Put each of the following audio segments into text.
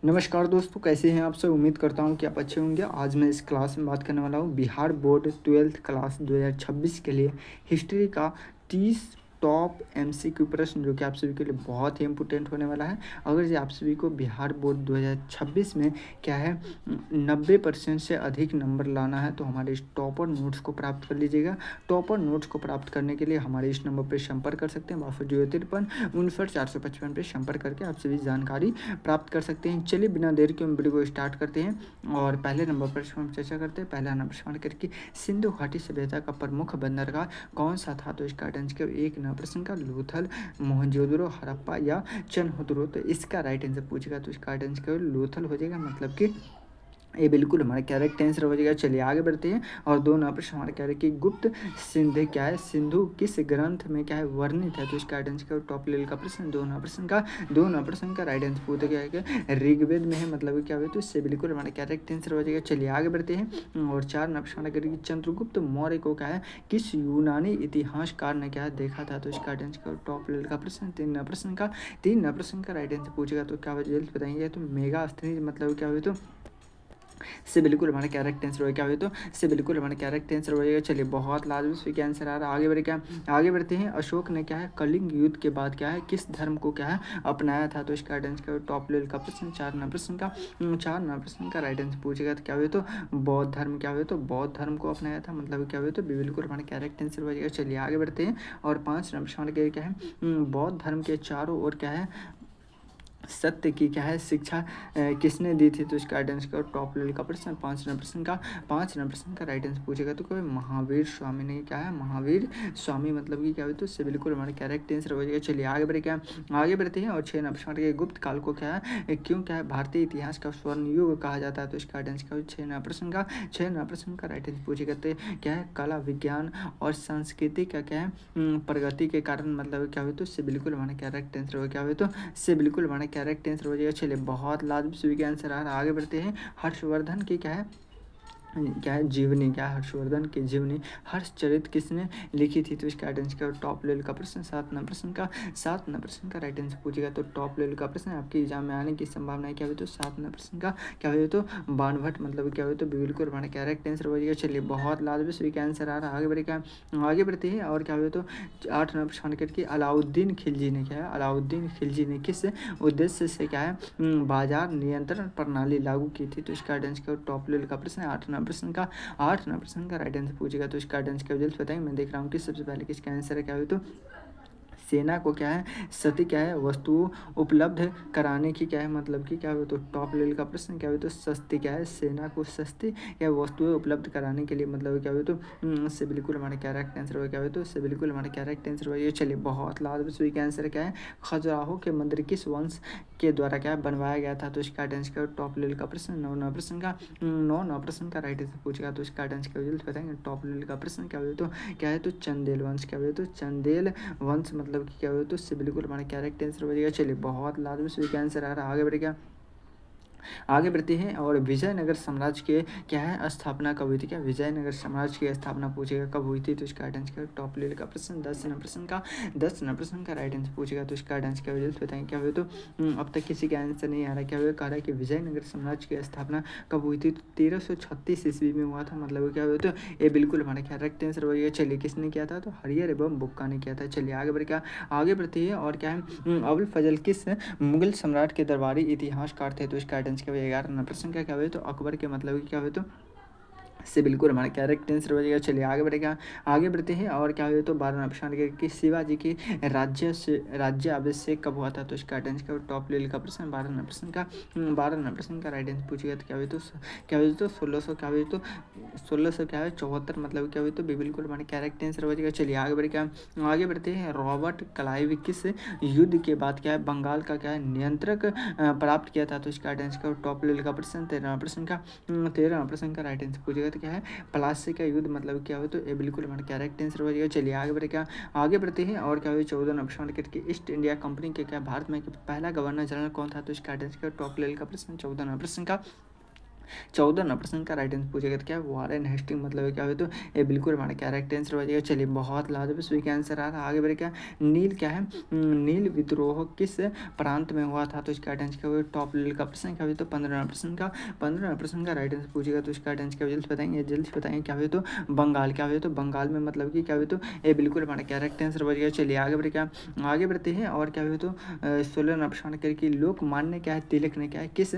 नमस्कार दोस्तों, कैसे हैं आप सब। उम्मीद करता हूं कि आप अच्छे होंगे। आज मैं इस क्लास में बात करने वाला हूं बिहार बोर्ड 12th क्लास 2026 के लिए हिस्ट्री का 30 टॉप एमसीक्यू प्रश्न, जो कि आप सभी के लिए बहुत ही इंपॉर्टेंट होने वाला है। अगर ये आप सभी को बिहार बोर्ड 2026 में क्या है 90% से अधिक नंबर लाना है, तो हमारे इस टॉपर नोट्स को प्राप्त कर लीजिएगा। टॉपर नोट्स को प्राप्त करने के लिए हमारे इस नंबर पर संपर्क कर सकते हैं 6253 59 455 पर संपर्क करके आप सभी जानकारी प्राप्त कर सकते हैं। चलिए बिना देर के हम वीडियो को स्टार्ट करते हैं और पहले नंबर पर हम चर्चा करते हैं। पहला नंबर सवाल करके सिंधु घाटी सभ्यता का प्रमुख बंदरगाह कौन सा था, तो इसका आंसर एक नंबर प्रश्न का लोथल, मोहनजोदड़ो, हड़प्पा या चनहुतरो। तो इसका राइट आंसर पूछेगा तो इसका आंसर लोथल हो जाएगा, मतलब कि ये बिल्कुल हमारा करेक्ट आंसर हो जाएगा। चलिए आगे बढ़ते हैं और दो नंबर प्रश्न हमारा कह रहे कि गुप्त सिंधु क्या है, सिंधु किस ग्रंथ में क्या है वर्णित है, तो इसका आंसर टॉप लेवल का प्रश्न दो नंबर प्रश्न का राइट आंसर पूछा गया है ऋग्वेद में है, मतलब क्या हुआ, तो इससे बिल्कुल हमारा करेक्ट आंसर हो जाएगा। चलिए आगे बढ़ते हैं और चार नंबर प्रश्न कह रहे कि चंद्रगुप्त मौर्य को क्या है किस यूनानी इतिहासकार ने क्या है देखा था, तो इसका आंसर टॉप लेवल का प्रश्न तीन नंबर प्रश्न का राइट आंसर पूछेगा तो क्या जल्द बताएंगे, तो मेगा मतलब क्या हुआ, तो से बिल्कुल हमारा करेक्ट आंसर होगा। क्या हुआ, तो से बिल्कुल हमारा करेक्ट आंसर हो जाएगा। चलिए बहुत लाजवाब क्या आंसर आ रहा है। आगे बढ़ते हैं। अशोक ने क्या है कलिंग युद्ध के बाद क्या है किस धर्म को क्या है अपनाया था, तो इसका आंसर टॉप लेवल का प्रश्न चार नंबर प्रश्न का राइट आंसर पूछेगा तो क्या हुआ, तो बौद्ध धर्म क्या हुआ, तो बौद्ध धर्म को अपनाया था, मतलब क्या हुआ, तो बिल्कुल हमारा करेक्ट आंसर हो जाएगा। चलिए आगे बढ़ते हैं और पाँच नंबर प्रश्न क्या है बौद्ध धर्म के चारों ओर क्या है सत्य की क्या है शिक्षा किसने दी थी, तो इसका आंसर टॉप लेवल का प्रश्न पाँच नंबर प्रश्न का राइट आंसर पूछेगा तो कोई महावीर स्वामी ने क्या है महावीर स्वामी, मतलब कि क्या हुआ, तो इससे बिल्कुल हमारा करेक्ट आंसर हो जाएगा। चलिए आगे बढ़ते हैं और छः नंबर प्रश्न के गुप्त काल को क्या है क्यों क्या है भारतीय इतिहास का स्वर्ण युग कहा जाता है, तो इसका आंसर छः नंबर प्रश्न का राइट आंसर पूछेगा तो क्या है कला विज्ञान और संस्कृति का क्या है प्रगति के कारण, मतलब क्या हुआ, तो इससे बिल्कुल हमारा करेक्ट आंसर हो, क्या हुआ, तो इससे बिल्कुल हमारा करेक्ट आंसर हो जाएगा। चलिए बहुत लाजवाब सभी के आंसर आ रहा है। आगे बढ़ते हैं। हर्षवर्धन की क्या है जीवनी, क्या हर्षवर्धन की जीवनी हर्षचरित किसने लिखी थी, तो इसका आंसर टॉप लेवल का प्रश्न सात नंबर प्रश्न का राइट आंसर पूछेगा तो टॉप लेवल का प्रश्न आपके एग्जाम में आने की संभावना है क्या हुई, तो सात नंबर प्रश्न का क्या हुई, तो बाणभट्ट, मतलब क्या हुई, तो बिल्कुल हमारा करेक्ट आंसर हो जाएगा। चलिए बहुत लाजवाब सभी का आंसर आ रहा है। आगे बढ़ते हैं और क्या हुआ, तो आठ नंबर प्रश्न करके अलाउद्दीन खिलजी ने क्या है अलाउद्दीन खिलजी ने किस उद्देश्य से क्या है बाजार नियंत्रण प्रणाली लागू की थी, तो इसका आंसर टॉप लेवल का प्रश्न है आठ नंबर प्रश्न का राइट आंसर पूछेगा तो इसका आंसर जल्द बताएंगे। मैं देख रहा हूँ कि सबसे पहले किसका आंसर है, क्या हुआ, तो सेना को क्या है सती क्या है वस्तु उपलब्ध कराने की क्या है, मतलब कि क्या हुआ, तो टॉप लेवल का प्रश्न क्या हुआ, तो सस्ती क्या है सेना को सस्ती या वस्तुएं उपलब्ध कराने के लिए, मतलब क्या हुआ, तो इससे बिल्कुल हमारा करेक्ट आंसर हुआ, क्या हुआ, तो इससे बिल्कुल हमारा करेक्ट आंसर हुआ। ये चलिए बहुत लाजवाब सभी का आंसर क्या है खजुराहो के मंदिर किस वंश के द्वारा क्या बनवाया गया था, तो इसका आंसर टॉप लेवल का प्रश्न नौ नौ प्रश्न का राइट आंसर पूछेगा तो इसका आंसर जल्द बताएंगे। टॉप लेवल का प्रश्न क्या हुआ, तो क्या है, तो चंदेल वंश, क्या हुआ, तो चंदेल वंश, मतलब कि क्या हुआ, तो इससे बिल्कुल हमारा करेक्ट आंसर हो जाएगा। चलिए बहुत लाजवाब सभी का आंसर आ रहा है। आगे बढ़ते हैं और विजयनगर साम्राज्य के क्या है स्थापना कब हुई थी, क्या विजयनगर साम्राज्य की स्थापना पूछेगा कब हुई थी, तो इसका आंसर टॉप लेवल का प्रश्न दस नंबर प्रश्न का राइट आंसर पूछेगा तो इसका आंसर क्या रिजल्ट बताएंगे। क्या हुआ, तो अब तक किसी का आंसर नहीं आ रहा। क्या हुआ, कह रहा है कि विजयनगर साम्राज्य की स्थापना कब हुई थी, तो 1336 ईस्वी में हुआ था, मतलब क्या हुआ, तो ये बिल्कुल हमारा करेक्ट आंसर हो गया। चलिए किसने किया था, तो हरियर एवं बुक्का ने किया था। चलिए आगे बढ़ते हैं और क्या है अबुल फजल किस मुगल सम्राट के दरबारी इतिहासकार थे, तो इसका आंसर क्या हुआ, 11 नंबर प्रश्न का क्या हुआ, तो अकबर के, मतलब क्या हुआ, तो से बिल्कुल हमारा करेक्ट आंसर हो जाएगा। चलिए आगे बढ़ते हैं और क्या हुआ, तो 12 नंबर प्रश्न कि शिवाजी की राज्य अभिषेक कब हुआ था, तो इसका आंसर टॉप लेवल का प्रश्न 12 नंबर प्रश्न का राइट आंसर पूछेगा तो क्या हुआ, तो क्या हुआ, तो 1600 क्या हुआ, तो 1600 क्या है 74, मतलब क्या हुआ, तो बिल्कुल हमारा करेक्ट आंसर हो जाएगा। चलिए आगे बढ़ते हैं। रॉबर्ट क्लाइव किस युद्ध के बाद क्या है बंगाल का क्या है नियंत्रक प्राप्त किया था, तो इसका आंसर टॉप लेवल का प्रश्न 13 प्रश्न का राइट आंसर पूछेगा तो क्या है प्लासी का युद्ध, मतलब क्या हो, तो ये बिल्कुल हमारा करेक्ट आंसर हो जाएगा। चलिए आगे बढ़ते हैं और क्या हुआ 14 नंबर प्रश्न के ईस्ट इंडिया कंपनी के क्या भारत में पहला गवर्नर जनरल कौन था, तो इसका आंसर टॉप लेवल का प्रश्न 14 नंबर प्रश्न का 14 नंबर प्रश्न का राइट आंसर पूछेगा तो क्या है वारेन हेस्टिंग मतलब क्या है तो ये बिल्कुल हमारा करेक्ट आंसर हो जाएगा। चलिए बहुत लाजवाब इसका आंसर आ रहा है। आगे बढ़े क्या नील क्या है नील विद्रोह किस प्रांत में हुआ था तो इसका राइट आंसर क्या होगा टॉप लेवल का प्रश्न क्या हुआ तो 15 प्रश्न का राइट आंसर पूछेगा तो इसका राइट आंसर क्या जल्दी बताएंगे क्या हुआ तो बंगाल क्या हुआ तो बंगाल में मतलब कि क्या हुआ तो ये बिल्कुल हमारा करेक्ट आंसर हो जाएगा। चलिए आगे बढ़े क्या आगे बढ़ते हैं और क्या हुआ तो 16 नंबर प्रश्न करके लोकमान्य क्या है तिलक ने क्या है किस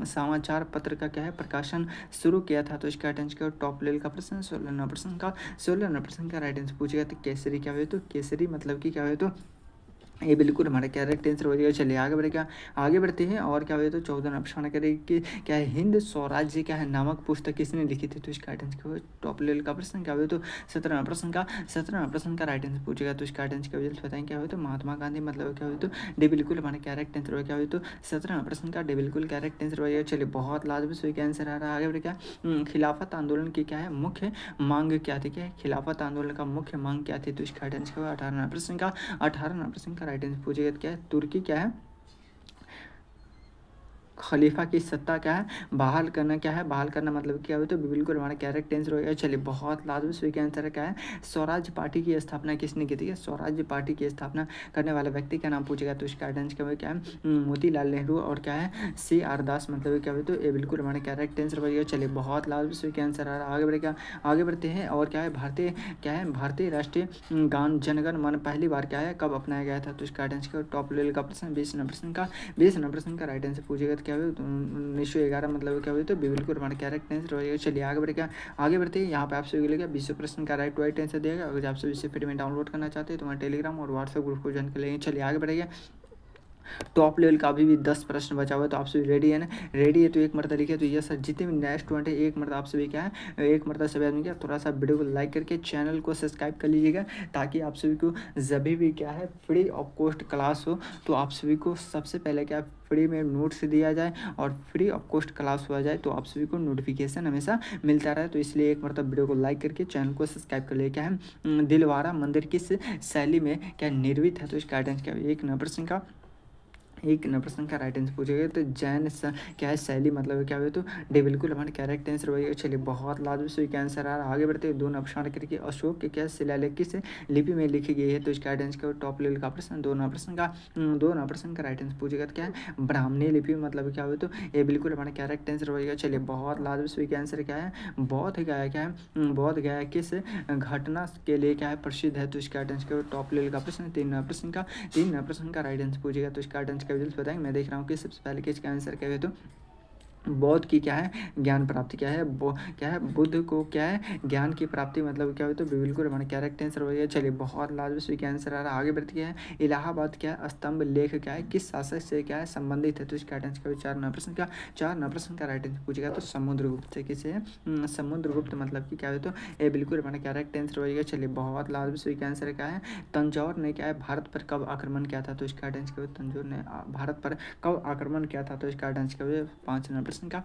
समाचार पत्र का क्या है प्रकाशन शुरू किया था तो इसका अटेंशन का टॉप लेवल का प्रश्न 16 नंबर प्रश्न का राइट आंसर पूछेगा तो केसरी क्या हुआ तो केसरी मतलब कि क्या हुआ तो ये बिल्कुल हमारा करेक्ट आंसर हो जाएगा। चलिए आगे बढ़ेगा आगे बढ़ते हैं और क्या हुआ तो 14 नंबर प्रश्न करेंगे कि क्या है हिंद स्वराज्य क्या है नामक पुस्तक किसने लिखी थी तो इसका राइट आंसर क्या हुआ टॉप लेवल का प्रश्न क्या हुआ तो 17 नंबर प्रश्न का राइट आंसर पूछेगा तो इसका राइट आंसर क्या हुआ बताएं क्या हुआ तो महात्मा गांधी मतलब क्या हुआ तो डे बिल्कुल हमारा करेक्ट आंसर हो क्या हुआ तो 17 नंबर प्रश्न का डे बिल्कुल करेक्ट आंसर हो जाएगा। चलिए बहुत लाजवाब सही का आंसर आ रहा है। आगे बढ़ेगा खिलाफत आंदोलन की क्या है मुख्य मांग क्या थी क्या है खिलाफत आंदोलन का मुख्य मांग क्या थी तो इसका राइट आंसर क्या हुआ 18 नंबर प्रश्न का राइट आंसर पूछेगा क्या है तुर्की क्या है खलीफा की सत्ता क्या है बहाल करना क्या है बहाल करना मतलब क्या हुआ तो बिल्कुल हमारा करेक्ट आंसर हो गया। चलिए बहुत लाजवाब सही का आंसर क्या है स्वराज पार्टी की स्थापना किसने की थी स्वराज पार्टी की स्थापना करने वाले व्यक्ति का नाम पूछेगा तो इसका आंसर क्या हुआ क्या है मोतीलाल नेहरू और क्या है CR दास मतलब क्या हुआ तो ये बिल्कुल हमारा करेक्ट आंसर हो गया। चलिए बहुत लाजवाब सही का आंसर आ रहा है। आगे बढ़ेगा आगे बढ़ते हैं और क्या है भारतीय राष्ट्रीय गान जनगण मन पहली बार क्या है कब अपनाया गया था तो इसका आंसर टॉप लेवल का प्रश्न 20 नंबर प्रश्न का राइट आंसर पूछेगा तो क्या हुआ 1911 मतलब क्या हुआ तो बिल्कुल हमारा करेक्ट आंसर हो जाएगा। चलिए आगे बढ़ेगा आगे बढ़ते हैं यहाँ पे आपसे मिलेगा 20 प्रश्न का राइट आंसर देगा। अगर आप सभी से फ्री में डाउनलोड करना चाहते हैं तो हमारे टेलीग्राम और व्हाट्सएप ग्रुप को ज्वाइन कर लेंगे। चलिए आगे बढ़ेगा टॉप लेवल का अभी भी 10 प्रश्न बचा हुआ है तो आप सभी रेडी है ना रेडी है तो एक मरतबा लिखे तो ये सर जितने भी नए स्टूडेंट है एक मरतबा आप सभी क्या है एक मरतबा सभी आदमी क्या थोड़ा सा वीडियो को लाइक करके चैनल को सब्सक्राइब कर लीजिएगा ताकि आप सभी को जब भी क्या है फ्री ऑफ कॉस्ट क्लास हो तो आप सभी को सबसे पहले क्या फ्री में नोट्स दिया जाए और फ्री ऑफ कॉस्ट क्लास हुआ जाए तो आप सभी को नोटिफिकेशन हमेशा मिलता रहे। तो इसलिए एक मरतबा वीडियो को लाइक करके चैनल को सब्सक्राइब कर लिए क्या है दिलवारा मंदिर किस शैली में क्या निर्मित है तो इसका गाइडेंस क्या एक नंबर प्रश्न का एक नंबर प्रश्न का राइट आंसर पूछेगा तो जैन क्या है शैली मतलब क्या हुआ तो डे बिल्कुल हमारे करेक्ट आंसर होगा। चलिए बहुत लाजवाब सही का आंसर आ रहा है। आगे बढ़ते हैं 2 नंबर प्रश्न करके अशोक के क्या शिलालेख किस लिपि में लिखी गई है तो इसका राइट आंसर टॉप लेवल का प्रश्न 2 नंबर प्रश्न का राइट आंसर पूछेगा तो क्या है ब्राह्मणी लिपि मतलब क्या हुआ तो ये बिल्कुल हमारा करेक्ट आंसर होगा। चलिए बहुत लाजवाब सही का आंसर क्या है बौद्ध गया क्या है बौद्ध गया किस घटना के लिए क्या है प्रसिद्ध है तो इसका राइट आंसर टॉप लेवल का प्रश्न 3 नंबर प्रश्न का राइट आंसर पूछेगा तो इसका आंसर क्या जल्द बताएंगे। मैं देख रहा हूँ कि सबसे पहले किसका आंसर क्या है तो बौद्ध की क्या है ज्ञान प्राप्ति क्या है क्या है बुद्ध को क्या है ज्ञान की प्राप्ति मतलब क्या हो तो बिल्कुल हमारा करेक्ट आंसर हो गया। चलिए बहुत लाजवाब सही का आंसर आ रहा है। आगे बढ़ते क्या है इलाहाबाद क्या है स्तंभ लेख क्या है किस शासक से क्या है संबंधित है तो इसका आंसर क्या 4 नंबर प्रश्न का राइट आंसर पूछेगा तो समुद्रगुप्त से किसे है समुद्रगुप्त मतलब कि क्या है तो ये बिल्कुल हमारा करेक्ट आंसर हो जाएगा। चलिए बहुत लाजवाब सही का आंसर क्या है तंजौर ने क्या है भारत पर कब आक्रमण किया था तो इसका आंसर क्या तंजौर ने भारत पर कब आक्रमण किया था तो इसका आंसर क्या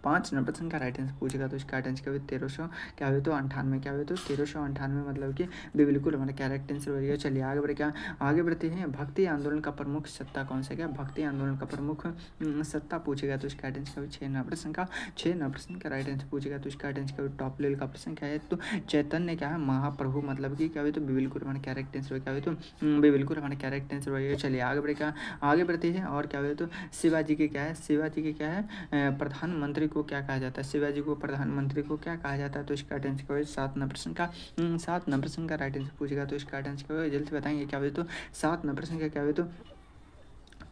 5 नंबर प्रश्न का राइट आंसर पूछेगा तो इसका आंसर क्या हुआ 1300 क्या हुआ तो 98 क्या हुआ तो 1398 मतलब कि बिल्कुल हमारा करेक्ट आंसर हो जाएगा। चलिए आगे बढ़े क्या आगे बढ़ते हैं भक्ति आंदोलन का प्रमुख सत्ता कौन सा क्या भक्ति आंदोलन का प्रमुख सत्ता पूछेगा तो इसका आंसर क्या 6 नंबर प्रश्न का राइट आंसर पूछेगा तो इसका आंसर क्या टॉप लेवल का प्रश्न क्या है तो चैतन्य क्या है महाप्रभु मतलब कि क्या हुआ तो बिल्कुल हमारा करेक्ट आंसर क्या हुआ तो बिल्कुल हमारा करेक्ट आंसर हो जाएगा। चलिए आगे बढ़े क्या आगे बढ़ते हैं और क्या हुआ तो शिवाजी के क्या है प्रधानमंत्री को क्या कहा जाता है शिवाजी को प्रधानमंत्री को क्या कहा जाता है तो इसका आंसर क्या है 7 नंबर प्रश्न का राइट आंसर पूछेगा तो इसका आंसर क्या है जल्दी बताएंगे क्या हुआ तो 7 नंबर प्रश्न का क्या हुआ तो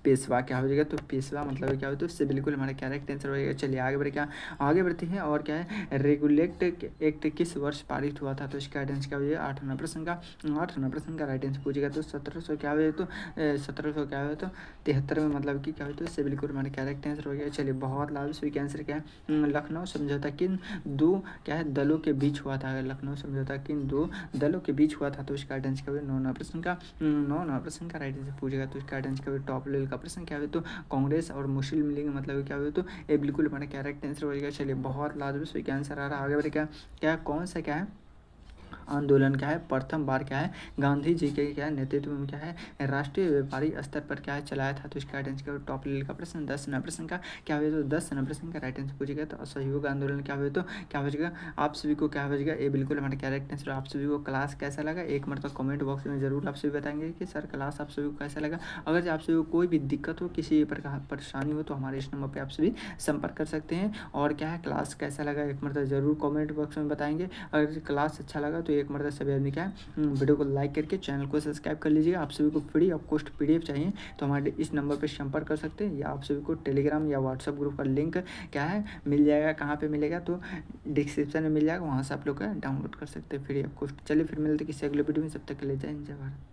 पेशवा क्या हो जाएगा तो पेशवा मतलब क्या हो तो उससे बिल्कुल हमारा करेक्ट आंसर हो जाएगा। चलिए आगे बढ़े क्या आगे बढ़ते हैं और क्या है रेगुलेट एक्ट किस वर्ष पारित हुआ था तो इसका आंसर क्या हो जाएगा 8 नंबर प्रश्न का राइट आंसर पूछेगा तो 1700 क्या हो तो 1700 क्या हो तो 73 में मतलब कि क्या हो तो इससे बिल्कुल हमारा करेक्ट आंसर हो गया। चलिए बहुत लाभ सही आंसर क्या है लखनऊ समझौता किन दो क्या है दलों के बीच हुआ था लखनऊ समझौता किन 2 दलों के बीच हुआ था तो इसका आंसर क्या हुआ 9 नंबर प्रश्न का राइट आंसर पूछेगा तो इसका आंसर क्या टॉप लेवल का प्रश्न क्या हुआ तो कांग्रेस और मुस्लिम लीग मतलब क्या हुआ तो ये बिल्कुल हमारा करेक्ट आंसर हो जाएगा। चलिए बहुत लाजवाब सही आंसर आ रहा है। आगे बढ़े क्या कौन सा क्या है आंदोलन क्या है प्रथम बार क्या है गांधी जी के क्या है नेतृत्व में क्या है राष्ट्रीय व्यापारी स्तर पर क्या है चलाया था। तो इसका राइट आंसर टॉप लेवल का प्रश्न 10 नंबर प्रश्न का क्या हुआ तो 10 नंबर प्रश्न का राइट आंसर पूछेगा। तो असहयोग आंदोलन क्या हुआ तो क्या हो जाएगा आप सभी को क्या हो जाएगा ये बिल्कुल हमारा करेक्ट आंसर। आप सभी को क्लास कैसा लगा एक मतलब कमेंट बॉक्स में जरूर आप सभी बताएंगे कि सर क्लास आप सभी को कैसा लगा। अगर आप सभी को कोई भी दिक्कत हो किसी प्रकार परेशानी हो तो हमारे इस नंबर पर आप सभी संपर्क कर सकते हैं। और क्या है क्लास कैसा लगा एक मतलब ज़रूर कमेंट बॉक्स में बताएंगे। अगर क्लास अच्छा लगा तो एक मतलब सभी आदमी क्या है वीडियो को लाइक करके चैनल को सब्सक्राइब कर लीजिएगा। आप सभी को फ्री ऑफ कॉस्ट PDF चाहिए तो हमारे इस नंबर पर संपर्क कर सकते हैं या आप सभी को टेलीग्राम या व्हाट्सएप ग्रुप का लिंक क्या है मिल जाएगा। कहाँ पे मिलेगा तो डिस्क्रिप्शन में मिल जाएगा वहाँ से आप लोग डाउनलोड कर सकते हैं फ्री ऑफ कॉस्ट। चलिए फिर मिलते किसी अगले वीडियो में, तब तक के लिए जय हिंद जय भारत।